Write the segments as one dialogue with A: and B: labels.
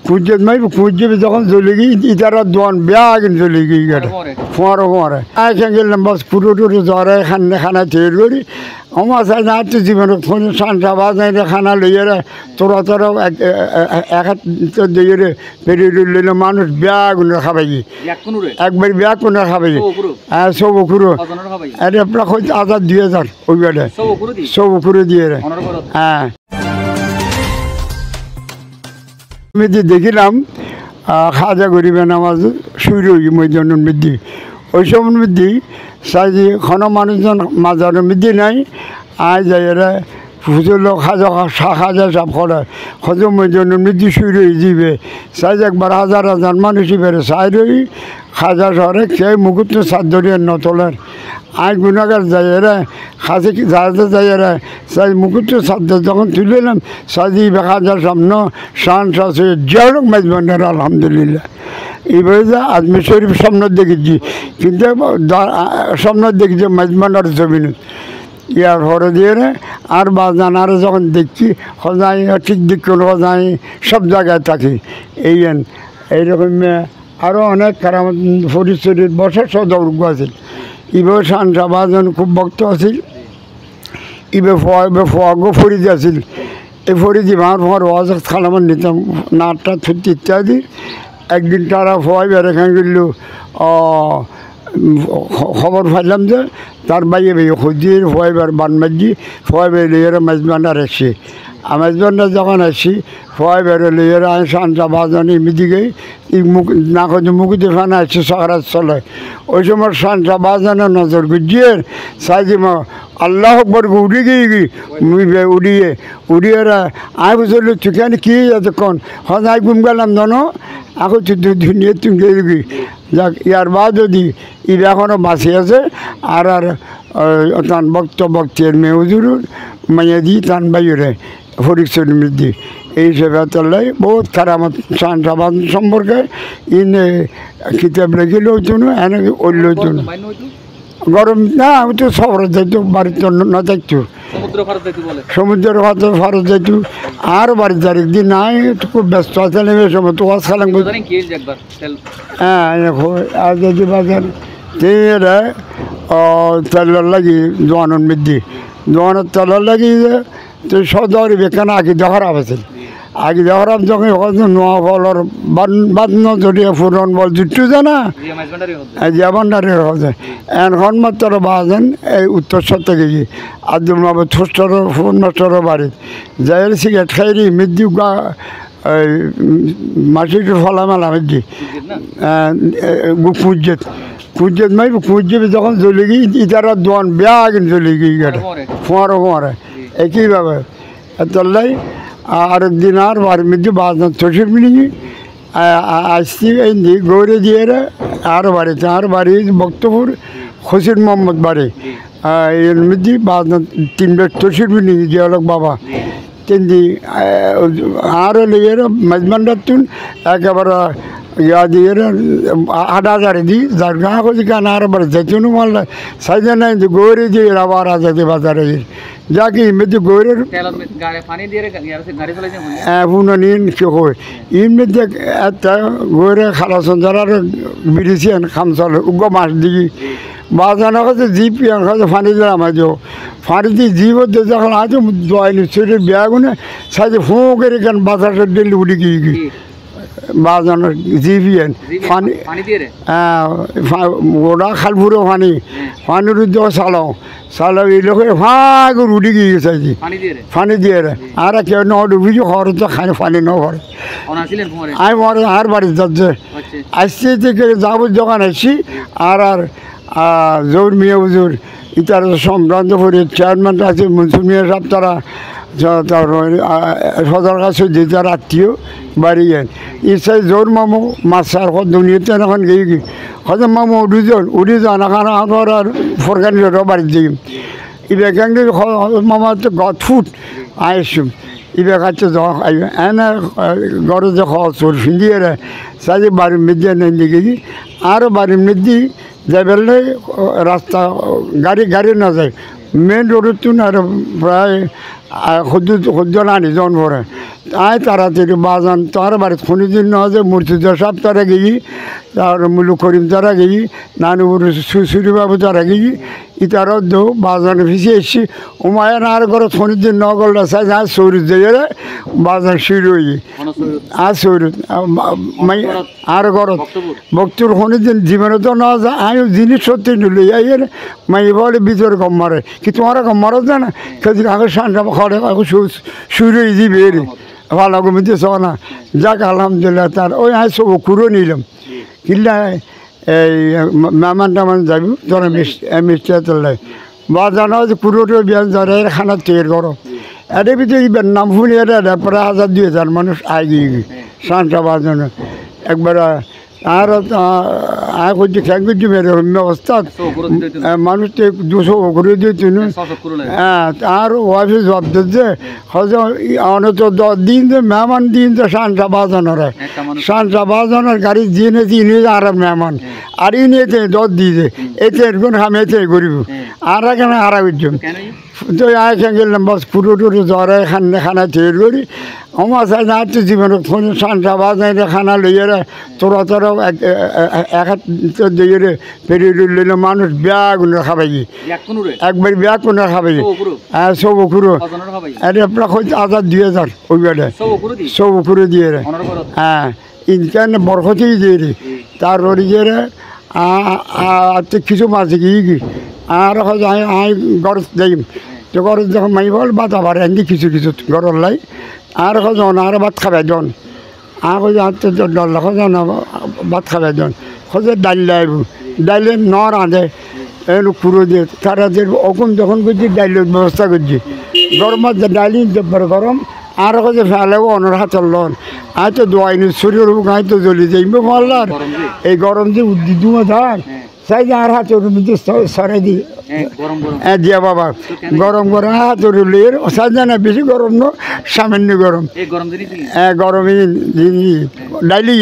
A: কুঁজে মাই কুঁজে যখন চলে গিয়ে ইতারা দোয়ান বেয়া আগে চলে গিয়ে গেছে ফোঁয়ারো ফোঁয়ারে সঙ্গে বাস পুরো টুরো জ্বরে খানা তৈরি করি আমার সাথে না তো জীবনে ফোন সানসা বাজাই খানা লইয়ে তোরা এক হাত দিয়ে পেরিয়ে লইলে মানুষ বেয়া গুলো খাবাই একবার বেয়া কোনো খাবাই হ্যাঁ সব খুঁড়ো এটা প্রায় 1000-2000 ওই বেড়ে সব খুঁড়ো দিয়ে হ্যাঁ আমি দেখিলাম খাজা গরিবে নামাজ শুরু মৈদানের মধ্যে ওই সময়ের মধ্যে সাজি কোনো মানুষজন মাজারের মধ্যে নাই আয় যায় এরা ফুজল খাজা খাজা সব করে খোঁজ মৈদানের মধ্যে শুরু হয়ে যাবে সাজ একবার হাজার মানুষই বেড়ে সাই রই খাজা শহরে কে মুকুট সাত ধরিয়ে নতলের আয় গুণাগার যায় এরা খাসি যাতে যায় এরা সাই মুকুট সাত যখন তুলেলাম সাজি খাজার সামনে শান শাসে জড়ক মেজবানের আলহামদুলিল্লাহ এইভাবে যা আজমি শরীফ সামনে দেখেছি কিন্তু সামনে দেখেছি মেজবানের জমিন ইয়ার হরে দিয়ে আর বাজান আর যখন দেখছি হজাই ঠিক দিক করে হজাই সব জায়গায় থাকি এইরকম আরও অনেক কারামত ফরিদ বছর সদৌর্গ আছিল ইবে শানসা বাজন খুব ভক্ত আছিল ইবে ফোয়াগো ফরিদ আছিল এই ফরিদি ভাঁড় ফোয়ার ওয়াজ খালামান নিতাম নাটটা থুতি ইত্যাদি একদিন তারা ফোয়াই বেড়াখান গেল খবর পাইলাম যে তার বাইয়ে ভাই খুঁজিয়ে ফোয়াইবার বান মাজি ফোয়াই বেরিয়ে মেজবানটা এসছি মেজবানটা যখন আসছি ফোয়াই বেরোলে আমি শানসা বাজন এমনিদিকে না খুঁজে মুখে ফানা আসছে সকারাত চলে ওই সময় শানসা বাজানের নজর গুজিয়ে সাইজিমা আল্লাহ আকবর উড়ে গিয়ে উড়িয়ে আয় বুঝলো তুই কি এতক্ষণ হজাই ঘুম গেলাম জানো এখন ধুনিয়ে তুমি গিয়ে যাক ইয়ার বাদ যদি ঈদ এখনও বাঁচি আছে আর তান ভক্তের মেহুজুর মাইয়া দি তান বাইরে ফরিকশর মৃদ্ধি এই সেবা চললাই বহুত খারাপ শানসা বাজন সম্পর্কে ইনে কিতাব লেগে লইতো না এনে ওই লইতো না গরম না আমি তো শহরে যাইতো বাড়ির জন্য না যাইতো সমুদ্রের হাতে ফরজ যাইতো আর বাড়ির একদিন নাই খুব ব্যস্ত আছে নেবে সময় তো ওয়াজ খালাম হ্যাঁ আর যদি বাজার তেলের লাগি জোয়ানোর মধ্যে জোয়ানোর তেলের লাগি তো সদর বেখানে আগে খারাপ আছে আগে খারাপ যখন নোয়া ফলর বাদন জড়িয়ে ফুরন বল জুটু জানা জীবনদারের হচ্ছে এখন মাত্র বাজেন এই উত্তর সত্য গিয়ে আব্দুল মাহবুব ছোটর ফোন নষ্টর বাড়ি যাই সিগারেট খাইরি মৃত্যু মাটির ফলামেলা মৃত্যু কুঁজেত মাই কুঁজে যখন চলে গিয়ে ইতারা দোয়ান বেয়া আগে চলে গিয়ে গেছে ফোঁয়ারে একইভাবে চললাই আর একদিন আর বাড়ির মধ্যে বাজনা চষির মিনিয়ে আসছি এই গৌরে দিয়ে আর বাড়ি বক্তপুর খসির মোহাম্মদ বাড়ি এর মধ্যে বাজনা 3 বেশ চষির মিনিয়ে যে হলো বাবা তিনদি আরও লিয়ে মেজবানটার তুন একেবারে ইয়া দিয়ে 8,000 দিই যার গাঁ করছি কেন আর বার যেতুন মারলে সাইজে নাই গৌরে দিয়ে আবার আজাদি বাজারে যা কি মেয়েদের গৌরের পুনঃ নিন কি হয় ইন মেয়েদের একটা গৌরে খালাসন যারা বিড়িছেন খাম চলে উগ্র মাছ দিকে বাজানো কাছে জিপ কাছে ফানি দিলাম আজ ফানি দিয়ে জিপ যখন আজ দোয়াইনি শরীর বেয়াগুনে সাইজে ফোঁ করে কেন বাজার দিল্লি উড়ে গিয়ে বাজানোর জিপিএন ফানি ওরা খালপুরো ফানির উদ্যোগ চালাও এই লোক ভাগর উঠে গিয়ে গেছে ফানি দিয়ে আর কেউ ন ডুবিছো ঘরে তো খানি ফানি ন ঘরে আমি মরে আর বাড়ি যাচ্ছে আসছে থেকে যাবো যখন আসছি আর জোর মিয়া হুজুর ইতার সম্ভ্রান্ত করে চেয়ারম্যান আছে মনসুর মিয়া সাহেব তারা সদর কাছে যে তার আত্মীয় বাড়ি যান ইচ্ছায় জোর মামু মাছার দুনিয়াতে এখন গিয়ে হয়তো মামু উড়ি যান এখন আমার আর ফরকানি বাড়ি যাই ইবে কেন মামা তো গত ফুট আইসুম ইবে কাছে যাওয়া আইবে এনে ঘরে যে খাওয়া চোর ফিন্দিয়ে সাজি বাড়ির মধ্যে নেই দিকে আরও বাড়ির মধ্যে যাইলে রাস্তা গাড়ি না যায় মেন রোডের তুন আর প্রায় খুদ্দ নানি জন পরে আয় তাড়াতাড়ি বাজান তার বাড়িতে খনিদিন নজে মুর্তিদা সাহেব তারা গেছি তার মুলুক করিম তারা গেছি নানুপুর সুশুরি বাবু তারা গেছি ইতার দো বাজানে ফিসে এসছি উমায়ের আর ঘর খনিদিন ন গল্লা সাই আর সৌরুদ দিয়ে বাজান শুরু হয়ে আর সৌরুদ আর ঘর ভক্তর খনিদিন জীবনে তো না যায় আমি জিনিস সত্যি নিলে আইয়ের মাই বলে ভিতরে কম মারে কি তোমার কম মারো না কেজি আগে সানটা খড়ে শুরু হয়ে দিবে রে ভালো ঘুমিতে না যাক আলহামদুলিল্লাহ তার ওই আয় সব কুড়ো নিলাম কিনলে এই মেহমান টেমান যাবি তোরা মিষ্টি তোলাই বা জানা যে কুড়োটো বিয়ান ধরে খানা তৈরি করো এদের ভিতরে নাম শুনি এটা প্রায় 1000-2000 মানুষ আয় গিয়ে সানটা বাজানো একবার আর করছি খেয়ে করছি মেরে অবস্থা মানুষ তো 200 করে দিয়েছি হ্যাঁ আর ওয়াইফে জব দিচ্ছে হয়তো অনেক দিন যে মেহমান দিন তো সানটা বাজানোর সানটা বাজানোর গাড়ি দিয়ে নিয়েছি আর মেহমান আর ই নিয়েছে 10 দিয়েছে এতে এরকম আমি এতে গরিব আর এখানে হারা করছি তো আয় গেলাম বাস পুরো টুরো জ্বরে খানা তৈরি করি আমার সাথে আর তো জীবনে ফোন সানটা বাজাই খানা লইয়ে তোরা এক হাত দিয়ে পেরিয়ে লইলে মানুষ ব্যাগ খাবাই একবার ব্যাগ কোনো খাবাই হ্যাঁ সব খুঁড়ো আরে আপনার হয়তো 1000-2000 ওই বেড়ে সব খুঁড়ো দিয়ে রে হ্যাঁ ইনকান বরফতেই দিয়ে রে তার রড়ি দিয়ে রে কিছু মাছ গিয়ে আর হয়তো আমি গরজ যাই তো গরজ যখন মাই বল বাতা পারে এমনি কিছু কিছু গরজ লাই আর হজন আর ভাত খাবে জন আর হচ্ছে ডল হজন ভাত খাবে জন হচ্ছে ডাল লাইব ডাইলে ন রাঁধে এগুলো পুরো দিয়ে তারা যে অকুন যখন করছি ডাইলের ব্যবস্থা করছি গরমের যে ডাইলি গরম আর হচ্ছে ফেলেও অনার হাতের লন আয় তো দোয়াইনি শরীর আয় তো জ্বলি যাইব মাল্লার এই গরম যে দুমা ধার চাই যে আর হাতের মধ্যে সরাই দিই হ্যাঁ দিয়া বাবা গরম গরম হাতের লিয়ে সাই না বেশি গরম ন সামান্য গরম হ্যাঁ গরমই ডাইলি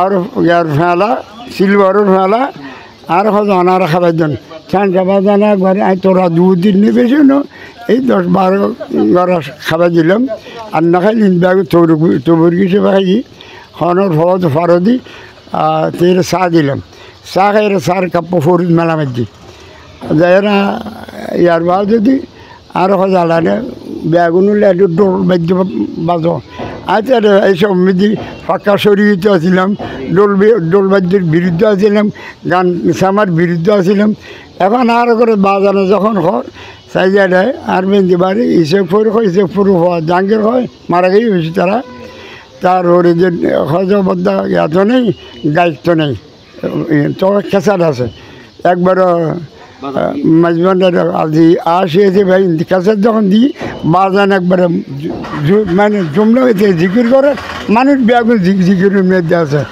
A: আর ইয়ার ফেলা সিলভারের ফেলা আর হয়তো অনারা খাবার জন ঠান্ডা বাজানা ঘরে আই তোরা 2 দিন নেবে ন এই 10-12 গড়া খাবার দিলাম আর না খাই ব্যাগ তবুর কিছু খাই হনর ফল ফরদি তের চা দিলাম চা খাই চার কাপ ফরিদ মেলা মাঝি যাই না ইয়ার বাদ যদি আরও জ্বালানে ব্যাগুনো একটু ডোল বাদ্য বাজ আচ্ছা এইসব মিদি ফাঁকা শরীরিত আছিলাম ডোল বাদ্যের বিরুদ্ধে আছিলাম গান সামার বিরুদ্ধে আছিলাম এখন আর করে বাজানো যখন হয় চাই যায় আর মেহেন্দি বাড়ি ইসেকপুর হয় ইসেকপুর হওয়া জাঙ্গের হয় মারা গিয়ে হয়েছে তারা তার ওরে যে হজবদ্ধা এত নেই দায়িত্ব নেই তবে খেসার আছে একবার মাঝবান্ডার আজি আসিয়েছে ভাই কাছের যখন দিই বাজান একবারে মানে জমলে হয়েছে জিকির করে মানুষ ব্যাগুন জিকিরের মেয়েদের আছে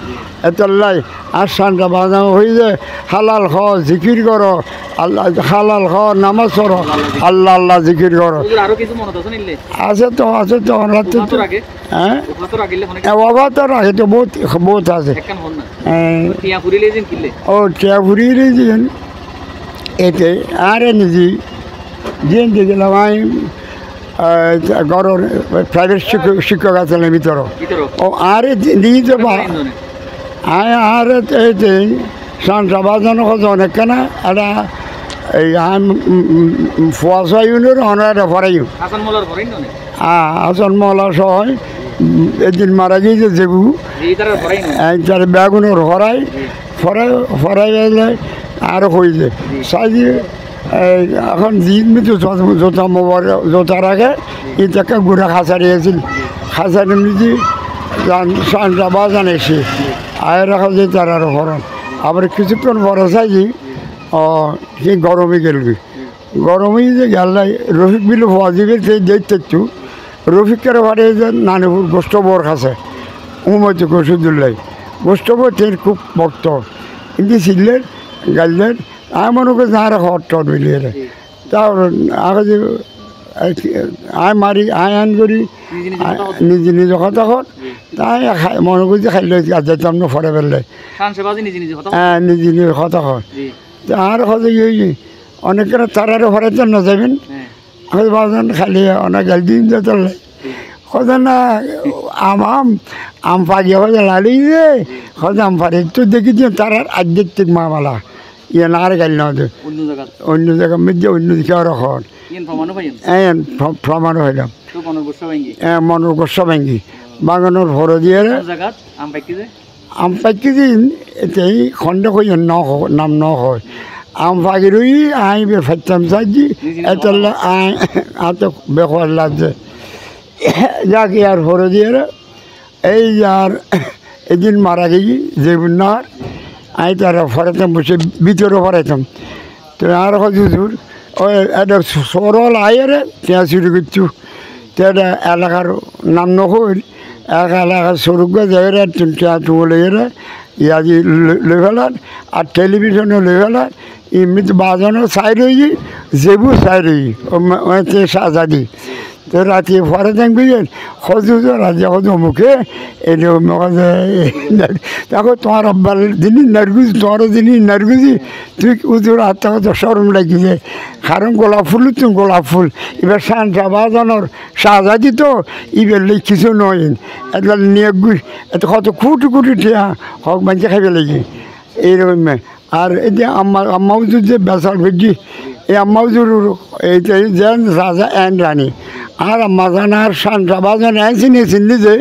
A: এত লাই আর সানটা বাজানো হয়ে যায় হালাল খ জিকির করো আল্লাহ হালাল খ নামাজ করো আল্লাহ আল্লাহ জিকির করো আছে তো হ্যাঁ অভাব তো রাখে তো বহুত আছে ও টিয়া ফুরিয়ে দিয়েছেন এতে আর নিজে যে গেলাম আমি গড়ের প্রাইভেট শিক্ষক আছেন ভিতর ও আর দিয়ে তো আয় আর এতে সানটা বাজানো হতো অনেক কেনা এটা এই ফোয়াশা ইউনিয়ন অনারা ভরাইও হাসান মোল্লা সহ এদিন মারা গিয়েছে যেগু তার ব্যাগুনের ফরাই গেলে আরও হয়েছে সাইজে এখন দিন তো জোতা রাখে এটাকে গুড়া খাঁচারি আছিল খাঁচারি নিয়ে সানটা বাজান এসে আয় রাখা যায় তার আরও হরণ আবার কিছুক্ষণ বড় চাইছি সে গরমে গেলবি গরমে যে গেল রফিক বিল ওয়াজিবের সেই দেখতে একটু রফিকের ঘরে যে নানিপুর গোষ্ঠবর কাছে উমতে গোসুদুল্লাহ গোষ্ঠবর তের খুব ভক্ত কিন্তু ছিলেন গাইলেন আমি মনে করি আর হট টট মিলিয়ে তার আগে যে আয় মারি আয় আন করি নিজে নিজে কথা হট তাই মনে করছি খাইলে যেতাম না ফরে ফেললে হ্যাঁ নিজে নিজে কথা হট আর হতে গিয়ে অনেকের তারারও ফরাইতে না যাবেন আমি বাজান খালি অনেক গাল দিন যেতে কথা না আম পাগিয়ে হয়ে লালি যে কথা আম পারে তো দেখি যে তার আধ্যাত্মিক মামালা ইয়ে না আর গাল না অন্য জায়গা মধ্যে অন্য দিকে আরো হন প্রমাণ হইলাম মনের গোসা ভাঙ্গি বাগানোর ভরো দিয়ে আম পাকি দিন এতেই খন্ড কই নাম ন হয় আম পাকি রই আই বে ফাইতাম সাজি এতলা আই আত বেখর লাগছে যাক ইয়ার ভরো দিয়ে এই যার এদিন মারা গেছি যে বন্যার আমি তারা ফরাইতাম বসে ভিতরে ফরাইতাম তো আর হুজুর ওই একটা সরল আয়ের ત્યાં শুরু করছু তো এটা এলাকার নাম নকল এলাকার স্বরূপ জায়গায় ત્યાં তুলে ইয়াদি লই ফেলার আর টেলিভিশনে লই ফেলার এমনিতে বাজানো সাইড হয়ে যেবু সাইড হয়ে সাজাদি তো রাতে পরে দেখবি হজু রাজা হজু মুখে এরকম দেখো তোমার আব্বার দিনই নার্গুজি তোমারও দিনই নার্গুজি তুই উজুর হাত কথা সরম লাগিছে কারণ গোলাপ ফুল তুমি গোলাপ ফুল এবার সানসা বাজানোর সাজাদি তো এবার কিছু নয় এটা নিয়ে এত কত কুটি কুটি টিয়া হক মাঝে খাইবে লাগে এইরকম আর এই যে আম্মা উজুর যে বেসার ভেজি এই আম্মা উজুর এইটাই যেন রাজা এন রানী আর আম্মা জান আর সানসা বাজান চিনি যে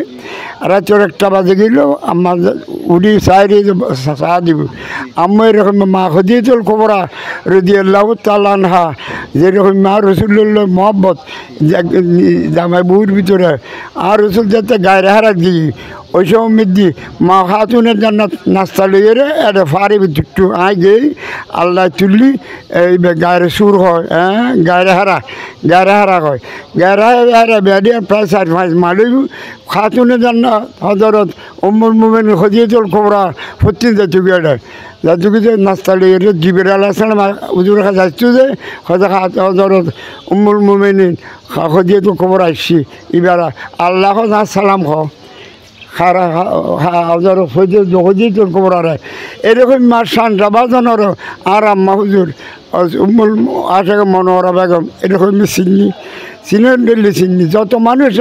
A: রাতের 1টা বাজে গেল আম্মা উড়ি সাইডে চা দিব আম্মা এরকম মা খদিয়ে চল খবরা রাদিয়াল্লাহ তাআলা আনহা যেরকম মা রসুল্লাহ মহব্বত জামাই বউর ভিতরে আর রসুল যাতে গায়ে হারা দিই ওই সময় মধ্যে মা খাতুনের জান্নাত নাস্তা লইয়ে এটা ফারি একটু আই গেই আল্লাহ তুললি এই গায়ের সুর হয় হ্যাঁ গায়ের হারা হয় গায়ের হারা বেড়িয়ে প্রায় 4-5 মালিক খাতুনের জান্নাত হজরত উম্মুল মুমিনিন খদিজাতুল কুবরা ফতিন যাচ্ছু এটা যাচ্ছু যে নাস্তা লইয়ে জিবরাইল আলাইহিস সালাম হুজুর কাছে যাচ্ছু যে হজরত উম্মুল মুমিনিন খদিজাতুল কুবরা আসছি এবার আল্লাহ সালাম খ হাজার হজির কোমরারে এরকম মার সানটা বাজানোর আর আম্মা হুজুর আশাকে মনোহরা বেগম এরকম চিনি চিনি যত মানুষ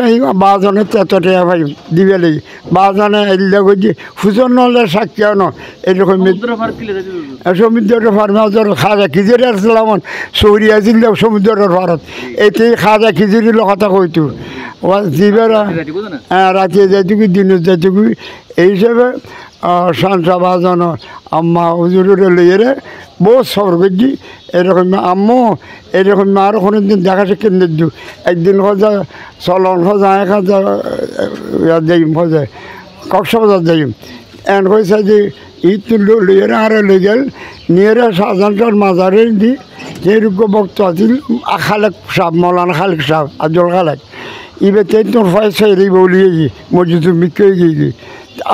A: বাজানে ততটা ভাই দিবে লাগি বাজানে এলে গিয়ে হুজুর নলে সাক্ষী ন এরকম সমুদ্রের ফার্মে খাজা খিচুড়ি আসলাম সৌরি আছিল সমুদ্রের ফারত এতে খাজা খিচুড়ির কথা কইতো দিবেরা হ্যাঁ রাতে যাইটুকু দিনের যাইটুকু এই হিসাবে সানসা বাজানো আম্মা হুজুরের লইয়ে বহু সবর করছি এরকম আম্মু এরকম আরও কোনো দিন দেখা শিখে দিচ্ছু একদিন হজা চলন হজা এক হাজার যাইম হজা কক্সবাজার যাইম এন হয়েছে যে ঈদ লইয়ে আরও লই গেল নিয়ে শাহজাহানটার মাজারে দি যেরকম বক্ত আছিল খালেক সাহ মৌলানা খালেক সাহ আজল খালেক এবার তোর পয়সা এই বলিয়ে মসজিদ মিকে গিয়ে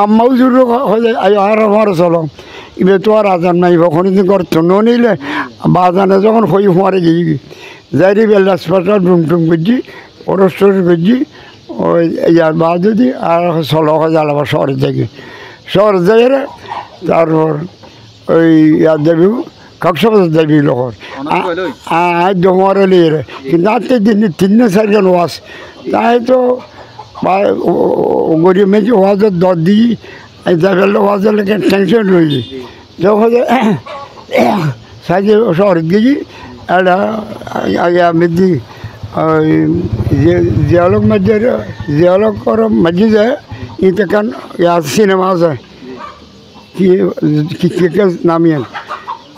A: আম্মাও জুড়ে আর আমার চলো এবার তো আর আজান নাই ওখানে করতো নিলে বাজানে যখন হই মারে গিয়ে যাই বেল হাসপাতাল টুম করছি পরস্পর করছি ওই ইয়ার বাদ যদি আর চলো জ্বালাবার শহরে থেকে শহরে যাই তারপর ওই ইয়ার দেবী কক্সবাজার দেবী লোকর আজ দোমারে লিয়ে কিন্তু আর 3-4জন ওয়াশ তাই তো গরিব মেয়েছে ওয়াজের দর দিই যাবে ওয়াজের লেগে টেনশন রয়েছে যখন সাইজে শহরে গিয়েছি একটা আগে আমি দিই ওই জিয়ালক মসজিদে ইতে কান সিনেমা আছে কি নামিয়ে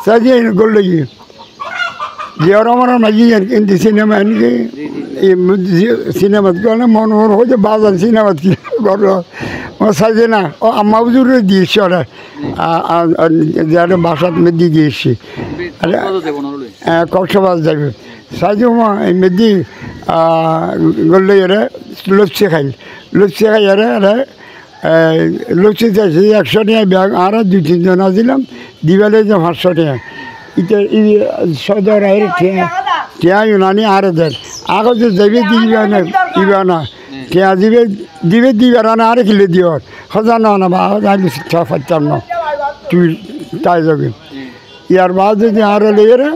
A: সাইজে গোল গিয়ে জিয়ার আমার মসজিদ কিন্তু সিনেমা এনেকে সিনেমাত গেলে মনোহর হয়েছে বাজার সিনেমাত কি করলো সাইজে না ও আম্মা হুজুরে দিয়েছি ওরা যারা বাসাত মেদি দিয়েছি কক্সবাজার যাবে সাইজে মেদি গড়লে এরা লস্যি খাই এরা লস্যি চাইছে 100 টাকা ব্যাগ আর 2-3 জন দিলাম দিবালে যে 500 টাকা এটা সদর টিয়া ইউনানি আর দেন আগে যে যাবে দিবে না টিয়া দিবে না আর কিলে দিও সজা না বা পারতাম না তুই তাই যাবে ইয়ার বাদ যদি আরও লেগে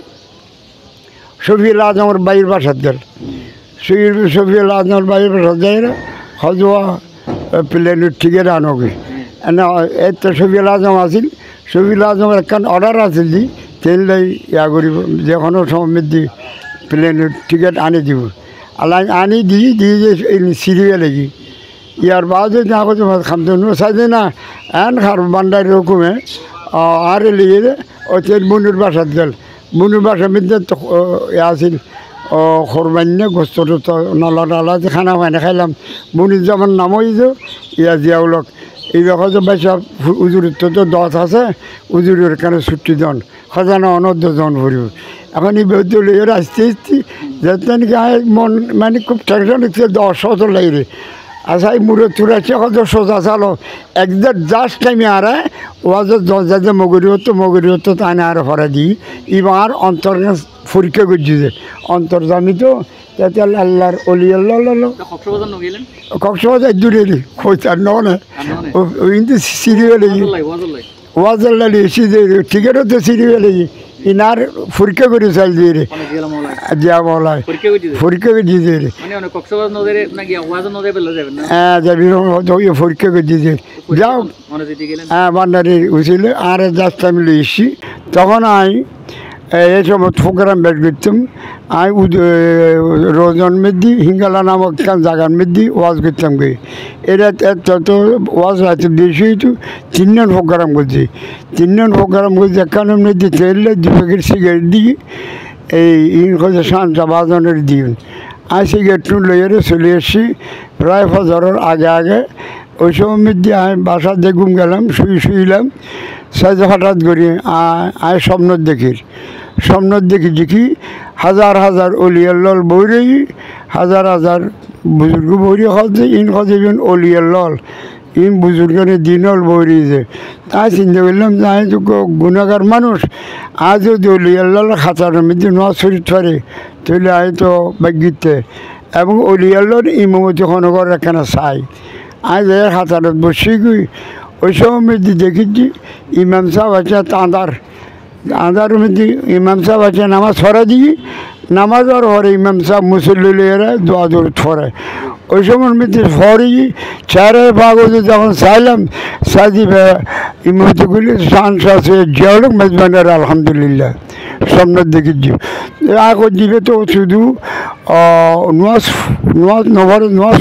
A: শফিউল আজমের বাইর বাসাত গেল শফিউল আজমের বাইর বাসাত যাই হজোয়া প্লেনের টিকিট আনোগে এত শফিউল আজম আছিল শফিউল আজমের একখান অর্ডার আছিল দি তেললাই ইয়া করিব যে কোনো সময় দি প্লেনের টিকিট আনি দিব আলাই আনি দিয়ে যে সিরিয়ে লাগি ইয়ার বাদে না করতে খামতো সাইজে না এন খার বান্ডার রকমে আর লিয়ে ওই মনুর বাসাত গেল মনুর বাসার মধ্যে তো আছিল খরবান্য গোস্ত তো নলা নলা খানা ফাইনা খাইলাম মনির যেমন নাম হয়েছে ইয়া জিয়াউলক এই দেখো যে বেসা উজুরের তো দশ আছে উজুরের কেন ছুটি দন খজানা অনর্ধ জন ভরিব এখন এই বেদুলের আসতে আসতে যাতে নাকি মন মানে খুব টেনশন হচ্ছে 10 লাগে আচ্ছা এই মুড়ে তুলেছে কত সোজা চালো একদম জাস্ট টাইমে আর ওয়াজের দরজা মগরি হতো তাই না আর ভরা দিই এবার অন্তর পরীক্ষা করছি যে অন্তর্জামি তো তাতে আল্লাহর অলি আল্লাহ কক্সবাজার দূরে খোঁজার নয় ওই কিন্তু সিরিয়াল ওয়াজার লাগি টিকিটও তো সিরিয়াল ইনার পরীক্ষা করে চাল দিয়ে রে জিয়া মহলায় পরীক্ষা করে দিয়ে রে হ্যাঁ যাবি পরীক্ষা করে দিয়ে যাও হ্যাঁ বান্ডারির উচিল আর জাস্ট আমি লই এসছি তখন আমি এই সময় প্রোগ্রাম বের করতাম আমি রোজন মেদি হিঙ্গালা নামক জায়গার মেদি ওয়াজ করতাম গে এটা তো ওয়াজ আছে বেশি তো 3 জন প্রোগ্রাম করছি 3 জন প্রোগ্রাম করছি একখানে মেদি তেলে 2 প্যাকেট সিগারেট দিই এই ইন হচ্ছে শান্তা বাজানের দিন আমি সিগারেট লইয়ে চলে এসেছি প্রায় ফজরের আগে ওই সময় মেদি আমি বাসা দিয়ে ঘুম গেলাম শুইলাম সাইজে হঠাৎ করি আয় স্বপ্ন দেখি কি হাজার হাজার অলিয়াল্লল বৌরি হাজার বুজুর্গ বৌরি হচ্ছে ইন হচ্ছে অলিয়াল্লল ইন বুজুর্গের দিনল বৌরি যে তাই চিন্তা করলাম যে আমি তো গুণাগার মানুষ আজ যদি অলিয়াল্লল খাতার মধ্যে নোয়া শরীর ধরে তাহলে আমি তো বাগ্যিতে এবং অলিয়াল্লর ইমামতি খনগর এখানে চাই আজ খাতারত বসে গই ওই সময় মধ্যে দেখেছি ইমাম সাহেব আছে আন্দার মধ্যে ইমাম সাহেব আছে নামাজ পড়া দিই নামাজ আর হরে ইমাম সাহেব মুসল্লিরা দোয়া দৌড় ফরে ওই সময়ের মধ্যে ফরি চারে ভাগতে যখন চাইলাম সাজি ইমামতিগুলি শান্স আছে জিয়াউলক মেজবানের আলহামদুলিল্লাহ সামনে দেখেছি আগর দিবে তো শুধু নোয়াজ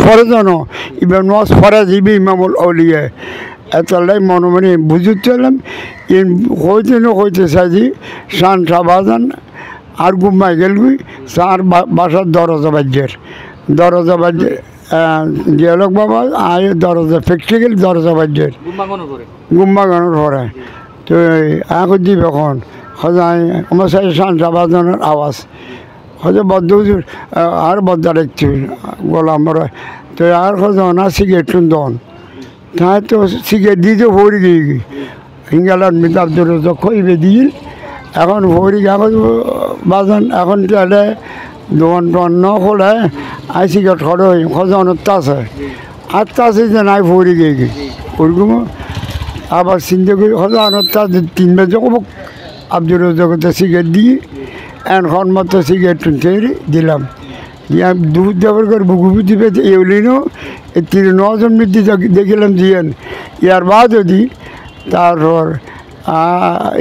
A: ফরে জানো এবার নোয়াজ ফরা দিবে ইমামুল আউলিয়া এতলাই মনে মনে বুঝতেলাম হইতে চাইছি শান সাবাজান আর গুম্মাই গেলগুই তার বাসার দরজা বাজ্যের জিয়ালক বাবা আয় দরজা প্র্যাকটিক্যাল দরজা বাজ্যের গুম্মাগণের পরে তো এখন দিব এখন হজাই আমার সাথে শান সাবাজানের আওয়াজ হয়তো বদ্ধ আর বদ্দা দেখছি গোলাম তো আর হজা না সিগারেট দন তাই তো সিগারেট দিতে ভরি গিয়ে হিঙ্গালার মিতাব ধরে তো খইবে দিল এখন ভরি কাগজ বাজান এখন তাহলে দোকান টোয়ান ন খোলে আই সিগারেট খড় খজানোর তাছে আর তাছে যে নাই ভরি গিয়ে ওরকম আবার চিন্তা করি খজানোর তাছে 3 বাজে আব্দুর জগতে সিগারেট দিয়ে এখন মতো সিগারেট দিলাম দুধ দেওয়ার করে বুকু দিবে এগুলিনও 9 জন মৃত্যু দেখিলাম দিয়েন ইয়ার বাদ যদি তারপর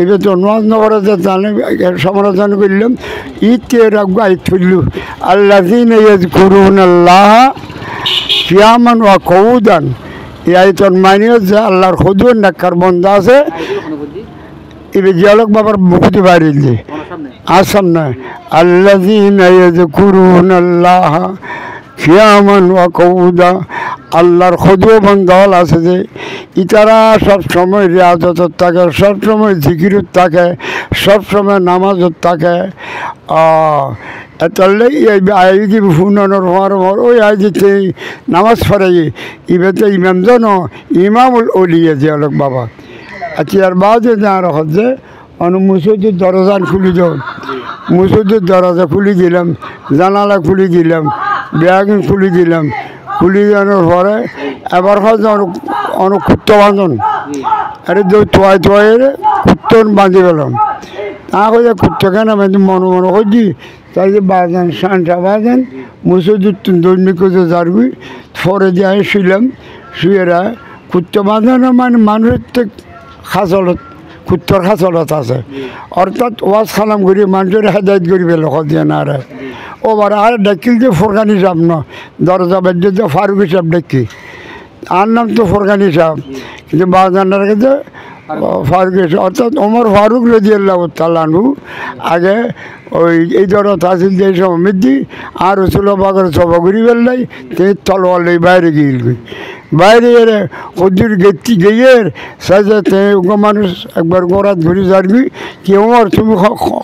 A: এবার তো নোয়াজ নগরে জানে সমালোচনা করলাম ঈদকে রাখবো আই তুললু আল্লাহ করুন আল্লাহ কিয়ামান ওয়া কৌদান এই তোর মানিয়ে যে আল্লাহর খুদুর নাকার বন্ধা আছে এবার জিয়ালক বাবার মুকুতি বাড়ি দিয়ে আর সামনে আল্লাহ করুন আল্লাহ কিয়ামান ওয়া কৌদা আল্লাহর খুদু বন্ধল আছে যে ইতারা সবসময় রিয়াজত থাকে সবসময় জিকিরত থাকে সবসময় নামাজত থাকে এতলেই আই যে ফুনানোর হওয়ার ওই আই যে নামাজ পড়ে ইবেতে ইমাম জন ইমামুল অলিয়া জিয়ালক বাবা আচ্ছা আর বাদে যার হচ্ছে মুসুদের দরজা খুলি দাও মুসুদের দরজা খুলি দিলাম জানালা খুলি দিলাম ব্যাগ খুলি দিলাম খুলি দেওয়ার পরে এবার হচ্ছে অনেক কুত্ত বাঁধন আরে তোয়াই কুত্তন বাঁধি গেলাম তা হয়ে কুত্ত কেন মনে করছি তাই যে বাজান সানটা বাজান মুসুদুত্তুন দৈনিক যারগুই ফরে দিয়ে শুইলাম শুয়েরা কুত্তো বাঁধানো মানে মানুষের তো খাচলত কুত্তর খাচলত আছে অর্থাৎ ওয়াজ খালাম করি মানুষের হেদায়ত করিবে লোক দিয়ে না রে ওবার আর ডাকিল যে ফোরকানি সাহেব ন দরজা বাজ্য যে ফারুক সাহেব ডাকি আর নাম তো ফোরকানি সাহেব কিন্তু বাজানের কাছে ফারুক অর্থাৎ ওমর ফারুক রাদিয়াল্লাহু তাআলা আনহু আগে ওই এই ধরো তাহসিল যে সমিতি আর রসুল বাগর সভা করি বেললাই তিনি তলোয়ার লই বাইরে গিয়ে বাইরে এলে ওদের গেতি গিয়ে সাজে মানুষ একবার গোড়াত ঘুরি যারবি কি ওমর তুমি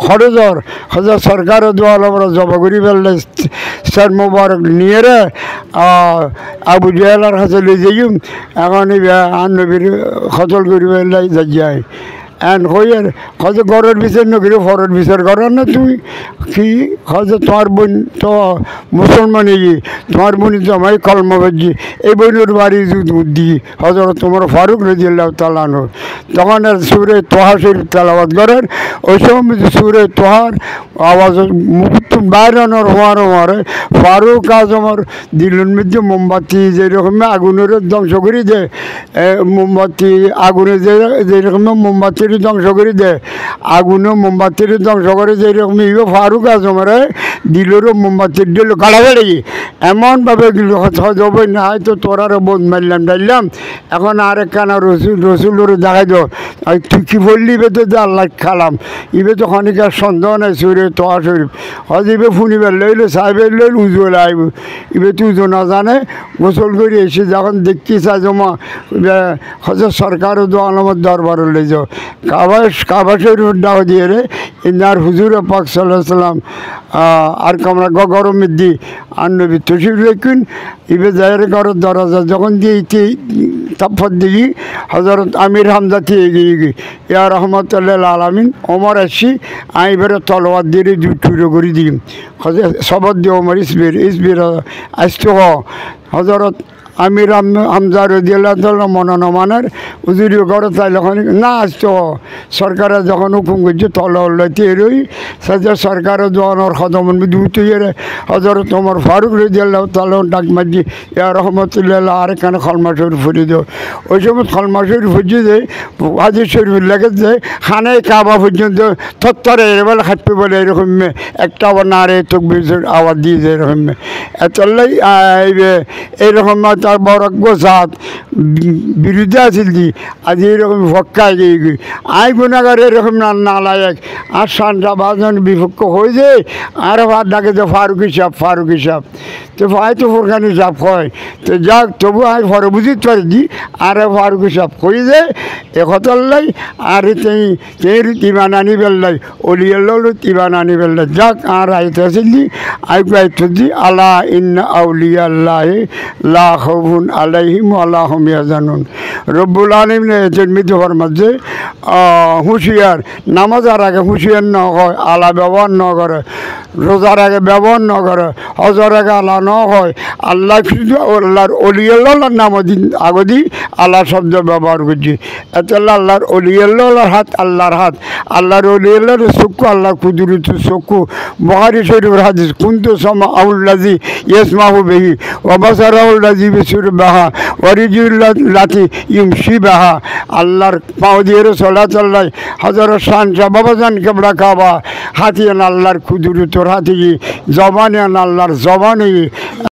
A: খরচর হজর সরকারও দোয়াল আমরা জবা করি বেললাই স্যার মোবারক নিয়ে রে আবু জাহেলার কাছে লই যাইম এখন আন নবীর খতল করি বেললাই যাই এন হইয়ের হয়তো ঘরের বিচার নকরি ফরের বিচার করার না তুমি কি হয়তো তোমার বোন তো মুসলমান তোমার বোন জমাই কলমা বাজি এই বোনের বাড়ি দি হজরত তোমার ফারুক রাদিয়াল্লাহু তাআলা আনহু তখন আর সুরে তোহা শরীফ তেলাওয়াত করেন ওই সময় সুরে তোহার আওয়াজ মুক্ত বাইরানোর হওয়ার ফারুক আজমের দিলের মধ্যে মোমবাতি যেরকম আগুনের ধ্বংস করে দেয় মোমবাতি আগুনে যেরকম মোমবাতির ধ্বংস করে দেয় আগুনে মোমবাতির ধ্বংস করে যেরকম ফারুক আজমের দিলেরও মোমবাতির দিল কাড়াকাড়ি এমনভাবে হবে না হয়তো তোরারও বোধ মারলাম ডাইলাম এখন আরেক কানা রসুলের দেখাই দো তুই কি বললি ইবে তো আল্লাহ খালাম ইবে তো খানিকার সন্দেহ নাই সুরে তোয়া শরীফ হয়তো ইবে ফুনিবার লইল সাহেবের লইল উজল আইব ইবে তুই তো না জানে গোসল করে এসে যখন দেখছি চাই জমা হয়তো সরকারও তো আলমত দরবারে লই যাও কাবা শরীফের ডাও দিয়ে রে ইনার হুজুর পাক সাল্লাল্লাহু আলাইহি সাল্লাম আর কামরা গরমের দি আর নবী তশরিফ রাখুন ইবে যায়ের ঘরের দরজা যখন দিয়ে তাফত দিই হজরত আমির হামজা দিয়ে গিয়ে ইয়া রহমতুল্লাহ আলামিন ওমর আসি আমি বেরো তলোয়ার দিয়ে টুকরো করে দিই সবর দিয়ে ওমর ইসবির আসতে হজরত আমির হামজা রাদিয়াল্লাহু তাআলা মনোনমানের হুজুরি ঘরে চাইলে না আসতো সরকারে যখন হুকুম করছে তলাইতে এরই সাথে সরকারের জোয়ানোর খদমন দুটো এর হজরত ওমর ফারুক রাদিয়াল্লাহু তাআলা ডাক মাঝি ইয়া রহমতুল্লাহ আর এখানে খলমা শরীফ ফুরিয়ে দেও ওই সময় খলমা শরীফ ফুরিয়ে দেয় হাজির শরীফ লেগেছে খানে কাবা পর্যন্ত থত্তরে এবার হাঁটতে বলে এরকম একটা আবার নাড়ে তকবির আওয়াজ দিয়ে যায় এরকম এতলাই এইরকম তার বড় গোসাত বিরুদ্ধে আছিল দি আজ এইরকম ভক্কায় গিয়ে আই গুণাগার এরকম না লায়ক আর সানটা বাজন বিপক্ষ হয়ে যায় আর ভাত ডাকে তো ফারুক হিসাব তো ভাই তো ফোরখানি সাপ হয় তো যাক তবু আই ফরে বুঝিতে পারি আর ফারুক হিসাব হয়ে যায় একতাল্লাই আর তের তিবান আনি বেল্লাই অলিয়াল্লাহ তিবান আনি বেল্লাই যাক আর আইতে আছিল দি আই আইতে দি আলা ইন্না আউলিয়া আল্লাহ লা খাউফুন আলাইহিম ওয়ালা হুম ইয়াহজানুন রব্বুল আলামিন জন্মিত হওয়ার মাঝে হুঁশিয়ার নামাজের আগে হুঁশিয়ার ন হয় আলা ব্যবহার ন করে রোজার আগে ব্যবহার ন করে হজর আগে আলা ন হয় আল্লাহ আল্লাহর অলিয়াল্লাহর নাম দিন আগদি আল্লাহ শব্দ ব্যবহার করছি এত আল্লাহর অলিয়াল্লাহর হাত আল্লাহর হাত আল্লাহর অলিয়াল্লাহর চক্ষু আল্লাহর কুদরত চক্ষু বুখারী শরীফের হাদিস কুনতু সামা আউল্লাজি ইয়াসমাহু বিহি ওয়া বাসারাউল্লাজি বিসুর বাহা ওয়ারিজুল্লাতি ইমশি বাহা আল্লাহর পাও দিয়ে চলা চল্লাই হাজার শান বাবাজান কেবড়া কাবা হাতিয়ান আল্লাহর কুদরতর হাতি জবানে আল্লাহর জবানে